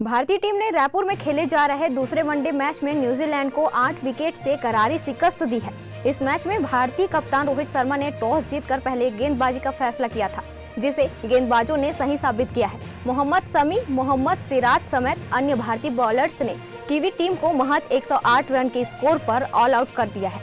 भारतीय टीम ने रायपुर में खेले जा रहे दूसरे वनडे मैच में न्यूजीलैंड को 8 विकेट से करारी शिकस्त दी है। इस मैच में भारतीय कप्तान रोहित शर्मा ने टॉस जीतकर पहले गेंदबाजी का फैसला किया था, जिसे गेंदबाजों ने सही साबित किया है। मोहम्मद शमी, मोहम्मद सिराज समेत अन्य भारतीय बॉलर्स ने कीवी टीम को महज 108 रन के स्कोर पर ऑल आउट कर दिया है।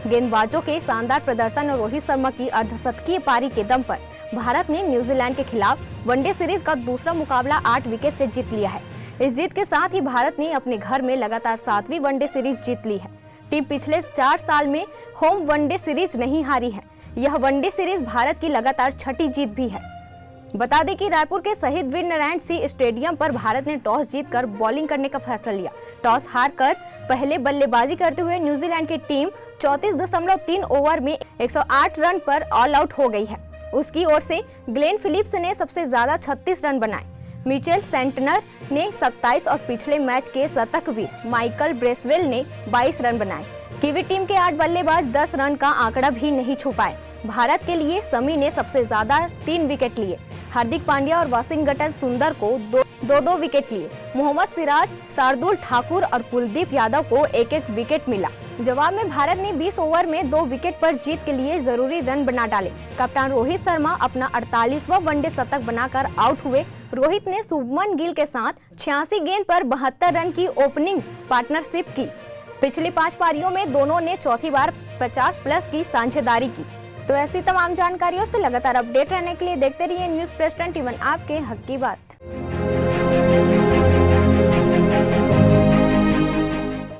गेंदबाजों के शानदार प्रदर्शन और रोहित शर्मा की अर्धशतकीय पारी के दम पर भारत ने न्यूजीलैंड के खिलाफ वनडे सीरीज का दूसरा मुकाबला 8 विकेट से जीत लिया है। इस जीत के साथ ही भारत ने अपने घर में लगातार 7वीं वनडे सीरीज जीत ली है। टीम पिछले 4 साल में होम वनडे सीरीज नहीं हारी है। यह वनडे सीरीज भारत की लगातार 6ठी जीत भी है। बता दें कि रायपुर के शहीद वीरनारायण सिंह स्टेडियम पर भारत ने टॉस जीतकर बॉलिंग करने का फैसला लिया। टॉस हारकर पहले बल्लेबाजी करते हुए न्यूजीलैंड की टीम 34.3 ओवर में 108 रन पर ऑल आउट हो गई है। उसकी ओर से ग्लेन फिलिप्स ने सबसे ज्यादा 36 रन बनाए। मिचेल सेंटनर ने 27 और पिछले मैच के शतकवीर माइकल ब्रेसवेल ने 22 रन बनाए। कीवी टीम के 8 बल्लेबाज 10 रन का आंकड़ा भी नहीं छू पाए। भारत के लिए शमी ने सबसे ज्यादा 3 विकेट लिए। हार्दिक पांड्या और वाशिंगटन सुंदर को दो विकेट लिए। मोहम्मद सिराज, शार्दुल ठाकुर और कुलदीप यादव को एक विकेट मिला। जवाब में भारत ने 20 ओवर में 2 विकेट पर जीत के लिए जरूरी रन बना डाले। कप्तान रोहित शर्मा अपना 48वां वनडे शतक बनाकर आउट हुए। रोहित ने शुभमन गिल के साथ 86 गेंद पर 72 रन की ओपनिंग पार्टनरशिप की। पिछली 5 पारियों में दोनों ने चौथी बार 50+ की साझेदारी की। तो ऐसी तमाम जानकारियों से लगातार अपडेट रहने के लिए देखते रहिए न्यूज़ प्रेस 21, आपके हक की बात।